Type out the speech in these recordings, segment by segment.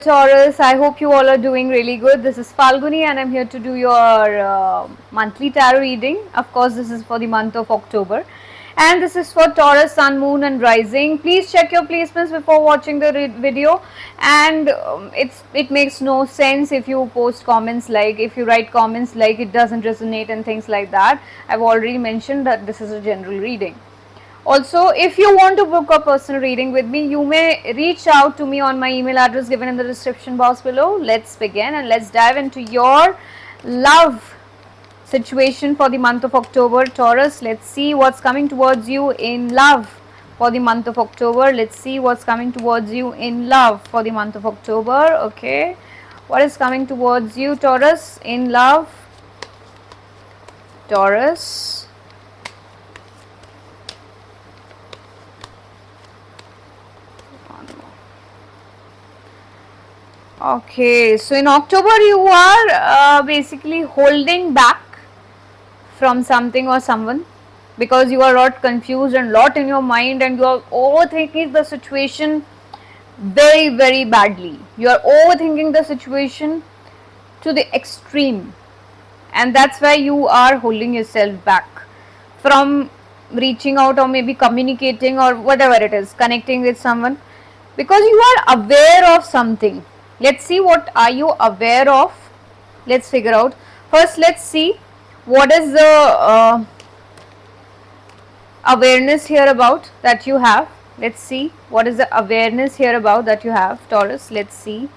Taurus, I hope you all are doing really good. This is Falguni and I'm here to do your monthly tarot reading. Of course, this is for the month of October. And this is for Taurus, Sun, Moon and Rising. Please check your placements before watching the video. And it makes no sense if you post comments like, if you write comments like it doesn't resonate and things like that. I've already mentioned that this is a general reading. Also, if you want to book a personal reading with me, you may reach out to me on my email address given in the description box below. Let's begin and let's dive into your love situation for the month of October, Taurus. Let's see what's coming towards you in love for the month of October. Let's see what's coming towards you in love for the month of October. Okay, what is coming towards you, Taurus, in love? Taurus. Okay, so in October you are basically holding back from something or someone because you are lot confused and lot in your mind and you are overthinking the situation very badly. You are overthinking the situation to the extreme, and that's why you are holding yourself back from reaching out or maybe communicating or whatever it is, connecting with someone, because you are aware of something. Let's see what are you aware of. Let's figure out. First, let's see what is the awareness here about that you have. Let's see what is the awareness here about that you have, Taurus. Let's see.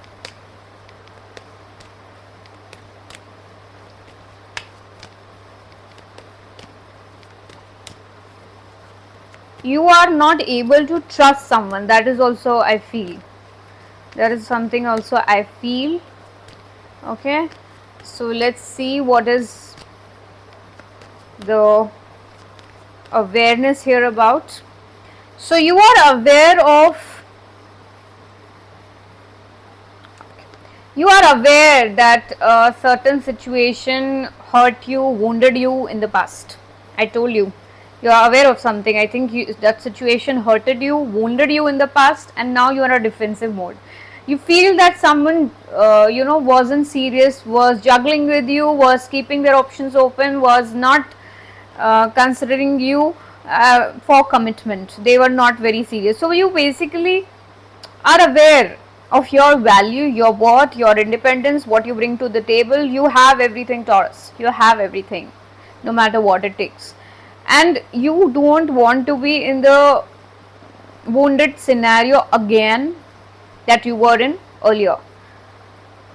You are not able to trust someone. That is also I feel. That is something also I feel. Okay, so let's see what is the awareness here about. So you are aware of, you are aware that a certain situation hurt you, wounded you in the past. I told you, you are aware of something. I think that situation hurted you, wounded you in the past, and now you are in a defensive mode. You feel that someone wasn't serious, was juggling with you, was keeping their options open, was not considering you for commitment. They were not very serious. So you basically are aware of your value, your worth, your independence, what you bring to the table. You have everything, Taurus. You have everything, no matter what it takes. And you don't want to be in the wounded scenario again that you were in earlier.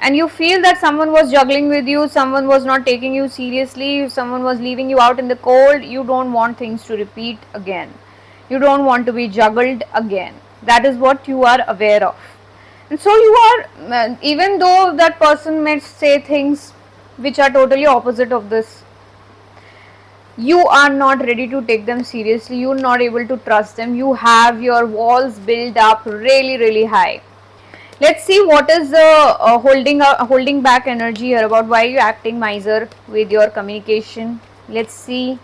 And you feel that someone was juggling with you, someone was not taking you seriously, someone was leaving you out in the cold. You don't want things to repeat again. You don't want to be juggled again. That is what you are aware of. And so you are, even though that person may say things which are totally opposite of this, you are not ready to take them seriously. You are not able to trust them. You have your walls built up really high. Let's see what is the holding back energy here about. Why are you acting miser with your communication? Let's see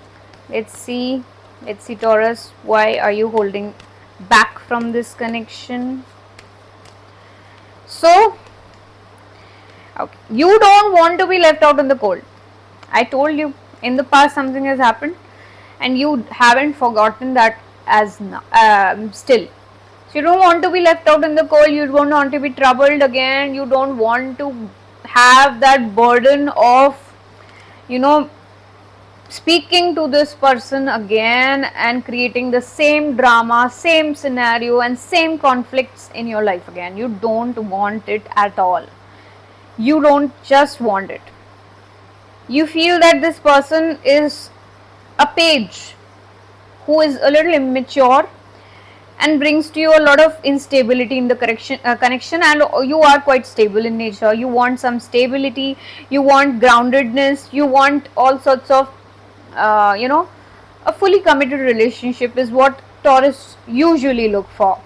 Taurus, why are you holding back from this connection? So okay, you don't want to be left out in the cold. I told you in the past something has happened and you haven't forgotten that as now, still. So you don't want to be left out in the cold, you don't want to be troubled again, you don't want to have that burden of, speaking to this person again and creating the same drama, same scenario and same conflicts in your life again. You don't want it at all. You don't just want it. You feel that this person is a page who is a little immature and brings to you a lot of instability in the connection, and you are quite stable in nature. You want some stability, you want groundedness, you want all sorts of a fully committed relationship is what Taurus usually look for.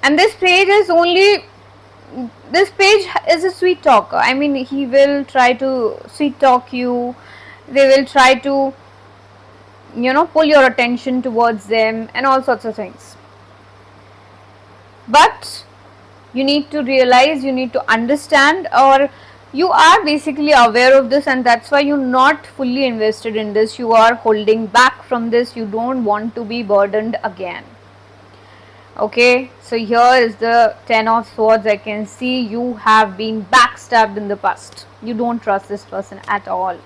And this page is a sweet talker. I mean, he will try to sweet talk you, they will try to pull your attention towards them and all sorts of things. But You need to realize, you need to understand, or you are basically aware of this, and that's why you're not fully invested in this. You are holding back from this. You don't want to be burdened again. Okay, so here is the 10 of swords. I can see you have been backstabbed in the past. You don't trust this person at all.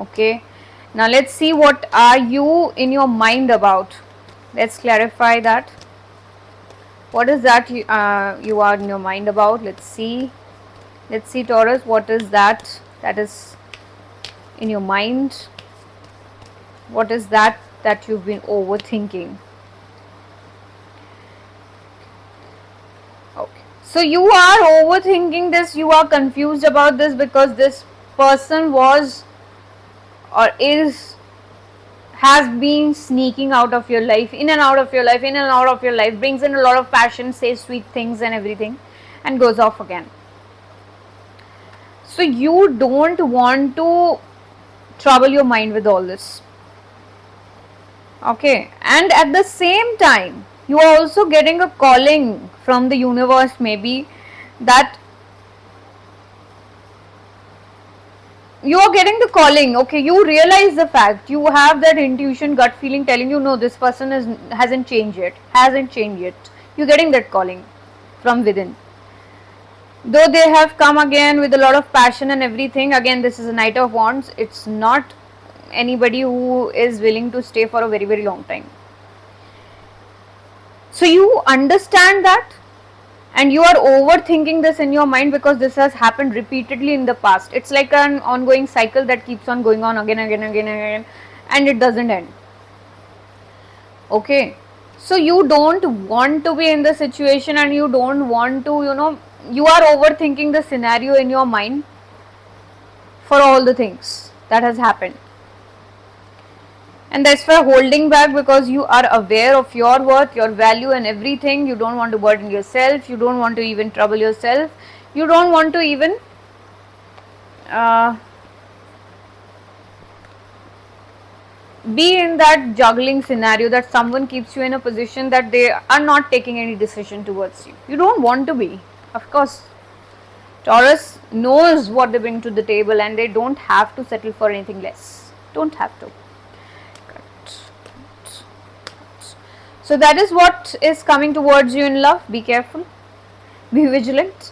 Okay, now let's see what are you in your mind about. Let's clarify that. What is that you are in your mind about? Let's see. Let's see, Taurus, what is that is in your mind? What is that you've been overthinking? Okay, so you are overthinking this, you are confused about this because this person was or has been sneaking out of your life, in and out of your life, in and out of your life, brings in a lot of passion, says sweet things and everything, and goes off again. So you don't want to trouble your mind with all this. Okay, and at the same time, you are also getting a calling from the universe, maybe, that you are getting the calling. Okay, you realize the fact, you have that intuition, gut feeling telling you, no, this person hasn't changed yet. You're getting that calling from within. Though they have come again with a lot of passion and everything, again, this is a Knight of Wands. It's not anybody who is willing to stay for a very, very long time. So you understand that, and you are overthinking this in your mind because this has happened repeatedly in the past. It's like an ongoing cycle that keeps on going on again, and it doesn't end. Okay, so you don't want to be in the situation, and you don't want to, you are overthinking the scenario in your mind for all the things that has happened. And that's why holding back, because you are aware of your worth, your value and everything. You don't want to burden yourself, you don't want to even trouble yourself, you don't want to even be in that juggling scenario, that someone keeps you in a position that they are not taking any decision towards you. You don't want to be. Of course, Taurus knows what they bring to the table, and they don't have to settle for anything less. Don't have to. So that is what is coming towards you in love. Be careful, be vigilant,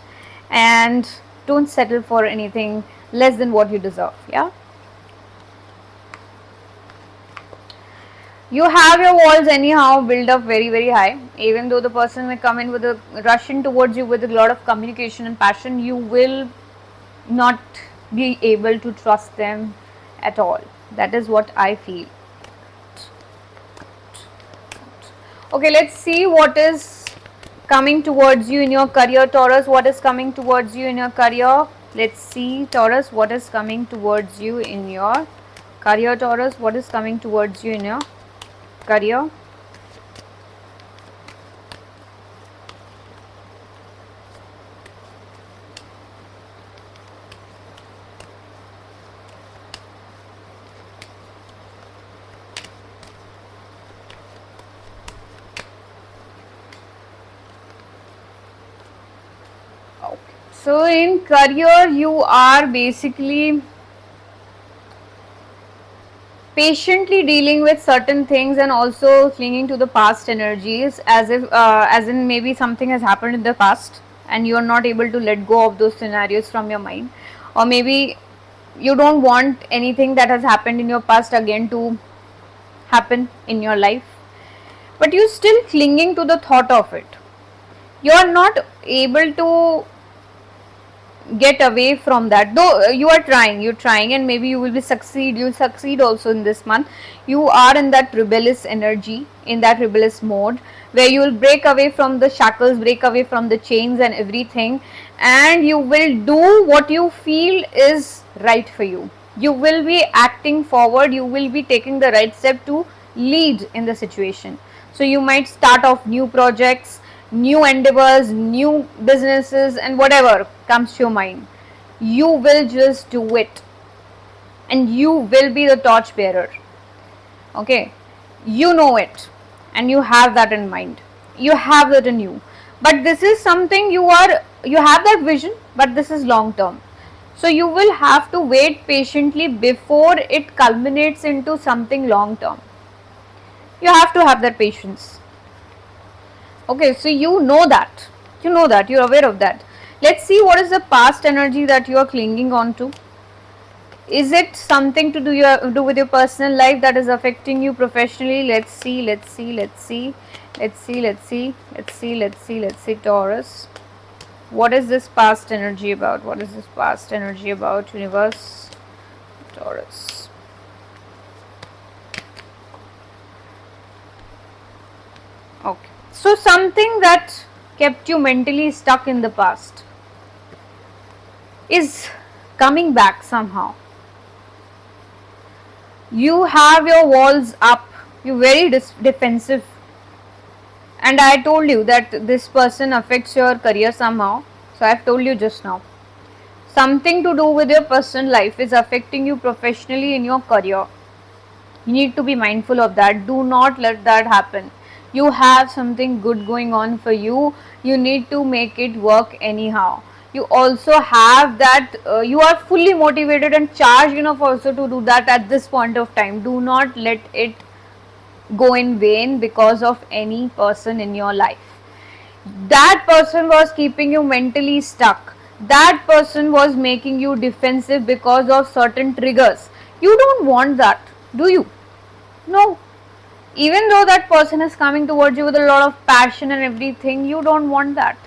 and don't settle for anything less than what you deserve. Yeah. You have your walls anyhow built up very, very high. Even though the person may come in with a rushing towards you with a lot of communication and passion, you will not be able to trust them at all. That is what I feel. Okay, let's see what is coming towards you in your career, Taurus. What is coming towards you in your career? Let's see, Taurus, what is coming towards you in your career, Taurus. What is coming towards you in your career? So in career, you are basically patiently dealing with certain things and also clinging to the past energies, as if as in maybe something has happened in the past and you are not able to let go of those scenarios from your mind, or maybe you don't want anything that has happened in your past again to happen in your life, but you're still clinging to the thought of it. You are not able to get away from that, though you're trying, and maybe you'll succeed also in this month. You are in that rebellious energy, in that rebellious mode, where you will break away from the shackles, break away from the chains and everything, and you will do what you feel is right for you. You will be acting forward, you will be taking the right step to lead in the situation. So you might start off new projects, new endeavors, new businesses, and whatever comes to your mind. You will just do it, and you will be the torch bearer. Okay, you know it, and you have that in mind. You have that in you. but this is something you have that vision, but this is long term. So you will have to wait patiently before it culminates into something long term. You have to have that patience. Okay, so you know that, you're aware of that. Let's see what is the past energy that you are clinging on to. Is it something to do with your personal life that is affecting you professionally? Let's see, Taurus. What is this past energy about? What is this past energy about, universe? Taurus. Okay. So something that kept you mentally stuck in the past is coming back somehow. You have your walls up, you're very defensive, and I told you that this person affects your career somehow. So I've told you just now, something to do with your personal life is affecting you professionally in your career. You need to be mindful of that. Do not let that happen. You have something good going on for you. You need to make it work anyhow. You also have that, you are fully motivated and charged enough also to do that at this point of time. Do not let it go in vain because of any person in your life. That person was keeping you mentally stuck. That person was making you defensive because of certain triggers. You don't want that, do you? No. Even though that person is coming towards you with a lot of passion and everything, you don't want that.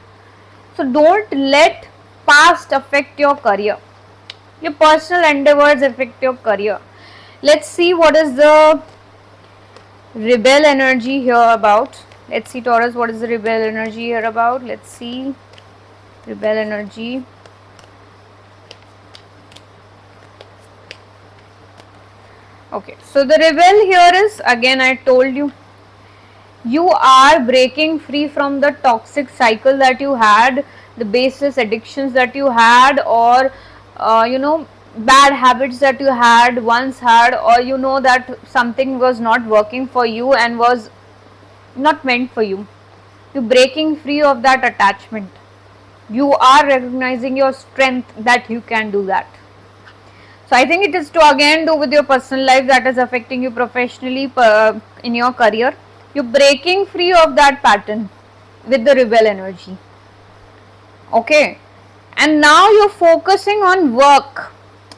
So don't let past affect your career. Your personal endeavors affect your career. Let's see what is the rebel energy here about. Let's see, Taurus, what is the rebel energy here about? Let's see. Rebel energy. Okay, so the rebel here is, again I told you, you are breaking free from the toxic cycle that you had, the baseless addictions that you had, or bad habits that you had once had, or you know that something was not working for you and was not meant for you. You're breaking free of that attachment. You are recognizing your strength that you can do that. So I think it is to again do with your personal life that is affecting you professionally in your career. You're breaking free of that pattern with the rebel energy. Okay, and now you're focusing on work,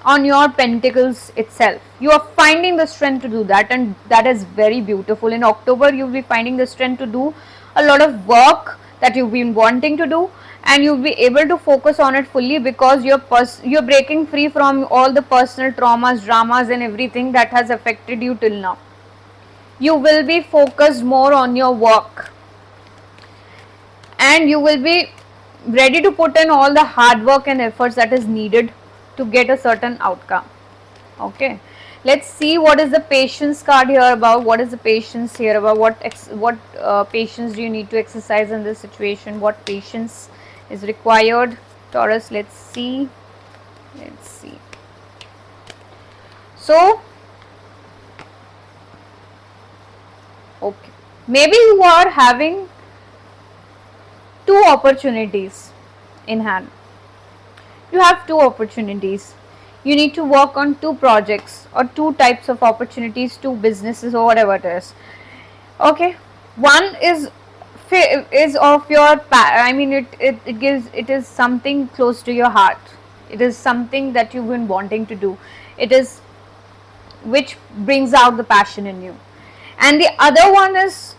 on your pentacles itself. You are finding the strength to do that, and that is very beautiful. In October, you'll be finding the strength to do a lot of work that you've been wanting to do, and you'll be able to focus on it fully because you're breaking free from all the personal traumas, dramas, and everything that has affected you till now. You will be focused more on your work, and you will be ready to put in all the hard work and efforts that is needed to get a certain outcome. Okay, let's see what is the patience card here about. What is the patience here about? What patience do you need to exercise in this situation? What patience is required, Taurus? Let's see. So okay, maybe you are having two opportunities in hand. You have two opportunities. You need to work on two projects or two types of opportunities, two businesses or whatever it is. Okay, one is of your it is something close to your heart. It is something that you've been wanting to do. It is which brings out the passion in you, and the other one is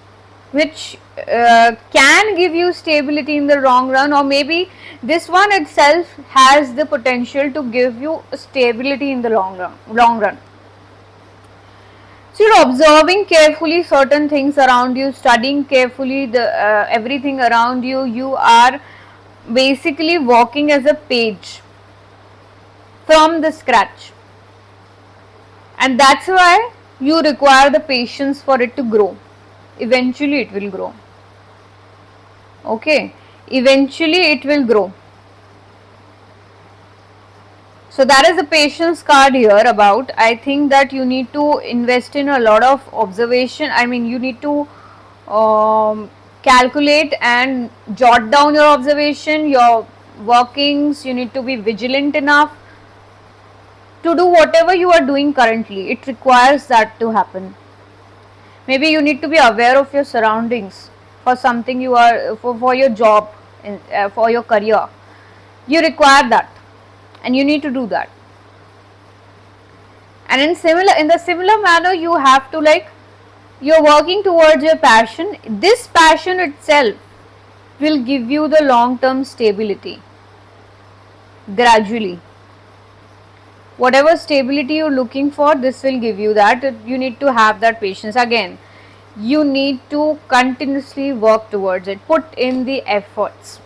which can give you stability in the long run, or maybe this one itself has the potential to give you stability in the long run. So you're observing carefully certain things around you, studying carefully the everything around you. You are basically walking as a page from the scratch, and that's why you require the patience for it to grow. Eventually it will grow. Okay, eventually it will grow. So that is the patience card here about. I think that you need to invest in a lot of observation. I mean, you need to calculate and jot down your observation, your workings. You need to be vigilant enough to do whatever you are doing currently. It requires that to happen. Maybe you need to be aware of your surroundings for something you are for your job, for your career. You require that, and you need to do that. And in the similar manner, you have to, like, you're working towards your passion. This passion itself will give you the long term stability gradually. Whatever stability you're looking for, this will give you that. You need to have that patience. Again, you need to continuously work towards it, put in the efforts.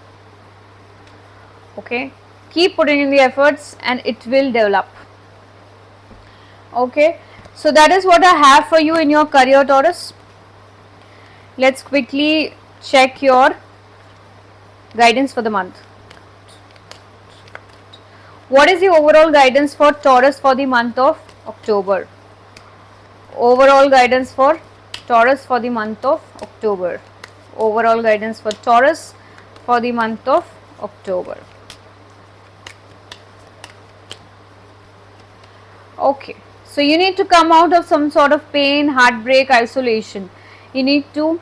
Okay, keep putting in the efforts and it will develop. Okay, so that is what I have for you in your career, Taurus. Let's quickly check your guidance for the month. What is the overall guidance for Taurus for the month of October? Overall guidance for Taurus for the month of October. Overall guidance for Taurus for the month of October. Okay, so you need to come out of some sort of pain, heartbreak, isolation. You need to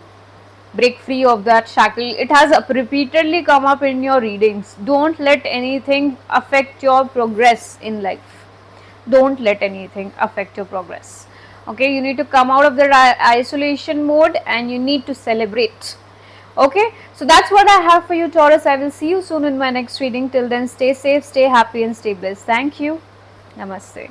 break free of that shackle. It has repeatedly come up in your readings. Don't let anything affect your progress in life. Don't let anything affect your progress. Okay, you need to come out of the isolation mode and you need to celebrate. Okay, so that's what I have for you, Taurus. I will see you soon in my next reading. Till then, stay safe, stay happy and stay blessed. Thank you. Namaste.